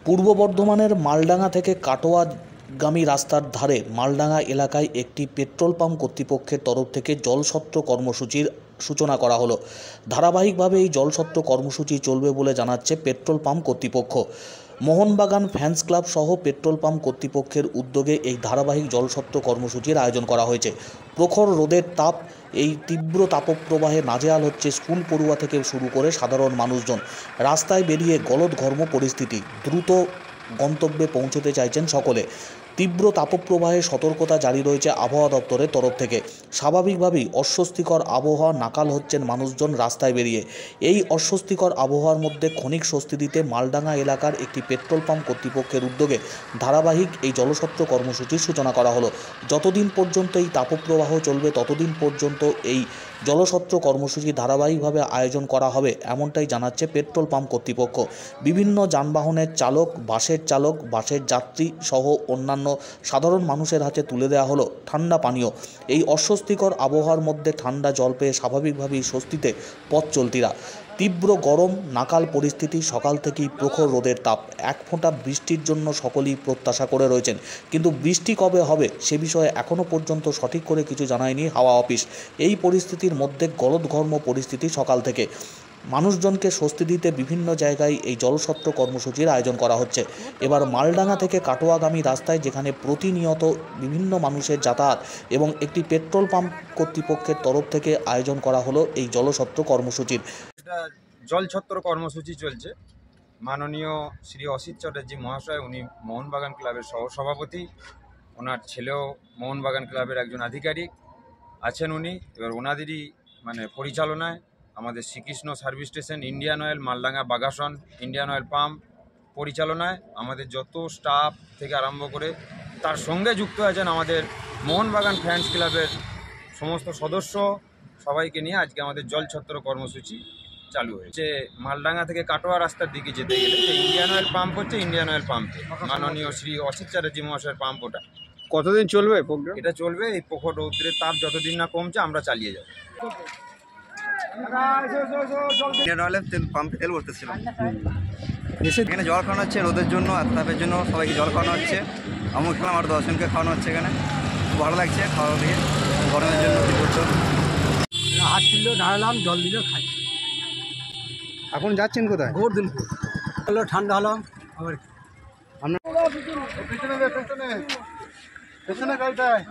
পূর্ব বর্ধমানের মালডাঙ্গা থেকে কাটোয়াগামী রাস্তার ধারে মালডাঙ্গা এলাকায় একটি পেট্রোল পাম্প কর্তৃপক্ষের তরফ থেকে জলছত্র কর্মসূচির সূচনা করা হলো। ধারাবাহিকভাবে এই জলছত্র কর্মসূচি চলবে বলে জানাচ্ছে পেট্রোল পাম্প কর্তৃপক্ষ। মোহনবাগান ফ্যান্স ক্লাব সহ পেট্রোল পাম্প কর্তৃপক্ষের উদ্যোগে এই ধারাবাহিক জলছত্র কর্মসূচির আয়োজন করা হয়েছে। প্রখর রোদের তাপ, এই তীব্র তাপপ্রবাহে নাজেহাল হচ্ছে স্কুল পড়ুয়া থেকে শুরু করে সাধারণ মানুষজন। রাস্তায় বেরিয়ে গলদঘর্ম পরিস্থিতি, দ্রুত গন্তব্যে পৌঁছতে চাইছেন সকলে। তীব্র তাপপ্রবাহে সতর্কতা জারি রয়েছে আবহাওয়া দপ্তরের তরফ থেকে। স্বাভাবিকভাবেই অস্বস্তিকর আবহাওয়া নাকাল হচ্ছেন মানুষজন রাস্তায় বেরিয়ে। এই অস্বস্তিকর আবহাওয়ার মধ্যে ক্ষণিক স্বস্তি দিতে মালডাঙ্গা এলাকার একটি পেট্রোল পাম্প কর্তৃপক্ষের উদ্যোগে ধারাবাহিক এই জলছত্র কর্মসূচির সূচনা করা হলো। যতদিন পর্যন্ত এই তাপপ্রবাহ চলবে ততদিন পর্যন্ত এই জলছত্র কর্মসূচি ধারাবাহিকভাবে আয়োজন করা হবে, এমনটাই জানাচ্ছে পেট্রোল পাম্প কর্তৃপক্ষ। বিভিন্ন যানবাহনের চালক, বাসের চালক, বাসের যাত্রী সহ অন্যান্য সাধারণ মানুষের হাতে তুলে দেওয়া হলো ঠান্ডা পানীয়। এই অস্বস্তিকর আবহাওয়ার মধ্যে ঠান্ডা জল পেয়ে স্বাভাবিকভাবেই স্বস্তিতে পথ চলতিরা। তীব্র গরম, নাকাল পরিস্থিতি, সকাল থেকেই প্রখর রোদের তাপ, এক ফোঁটা বৃষ্টির জন্য সকলেই প্রত্যাশা করে রয়েছেন, কিন্তু বৃষ্টি কবে হবে সে বিষয়ে এখনও পর্যন্ত সঠিক করে কিছু জানায়নি হাওয়া অফিস। এই পরিস্থিতির মধ্যে গলদঘর্ম পরিস্থিতি সকাল থেকে। মানুষজনকে স্বস্তি দিতে বিভিন্ন জায়গায় এই জলছত্র কর্মসূচির আয়োজন করা হচ্ছে। এবার মালডাঙ্গা থেকে কাটোয়াগামী রাস্তায়, যেখানে প্রতিনিয়ত বিভিন্ন মানুষের যাতায়াত এবং একটি পেট্রোল পাম্প কর্তৃপক্ষের তরফ থেকে আয়োজন করা হলো এই জলছত্র কর্মসূচির। জলছত্র কর্মসূচি চলছে। মাননীয় শ্রী অসিত চ্যাটার্জি মহাশয়, উনি মোহনবাগান ক্লাবের সহসভাপতি, ওনার ছেলেও মোহনবাগান ক্লাবের একজন আধিকারিক আছেন উনি। এবার ওনাদেরই পরিচালনায় আমাদের Srikrishna service station, Indian oil, Maldanga Bagasan, Indian oil pump পরিচালনায় আমাদের যত স্টাফ থেকে আরম্ভ করে তার সঙ্গে যুক্ত আছেন আমাদের মোহনবাগান ফ্যান্স ক্লাবের সমস্ত সদস্য, সবাইকে নিয়ে আজকে আমাদের জলছত্র কর্মসূচি চালু হয়েছে। মালডাঙ্গা থেকে কাটোয়া রাস্তার দিকে যেতে গেলে যে ইন্ডিয়ান অয়েল পাম্প হচ্ছে, ইন্ডিয়ান অয়েল পাম্পে মাননীয় শ্রী অসিত চ্যাটার্জি মহাশয়ের পাম্প। ওটা কতদিন চলবে প্রোগ্রাম? এটা চলবে, এই প্রখর রৌদ্রের তাপ যতদিন না কমছে আমরা চালিয়ে যাব। ইন্ডিয়ান অয়েলের পাম্পে তেল ভরতেছিলাম। এখানে জল খাওয়ানো হচ্ছে রোদের জন্য আর তাপের জন্য, সবাইকে জল খাওয়ানো হচ্ছে। আমি খেলাম, আরও 10 জনকে খাওয়ানো হচ্ছে। এখানে খুব ভালো লাগছে খাওয়া দিয়ে, গরমের জন্য কী করতো। হাত তুললেও ঢালাম, জল দিলেও খাই। এখন যাচ্ছেন কোথায়? গোবর্ধনপুর। হলো ঠান্ডা হলো আবার। আপনার পেছনে গাড়িটায়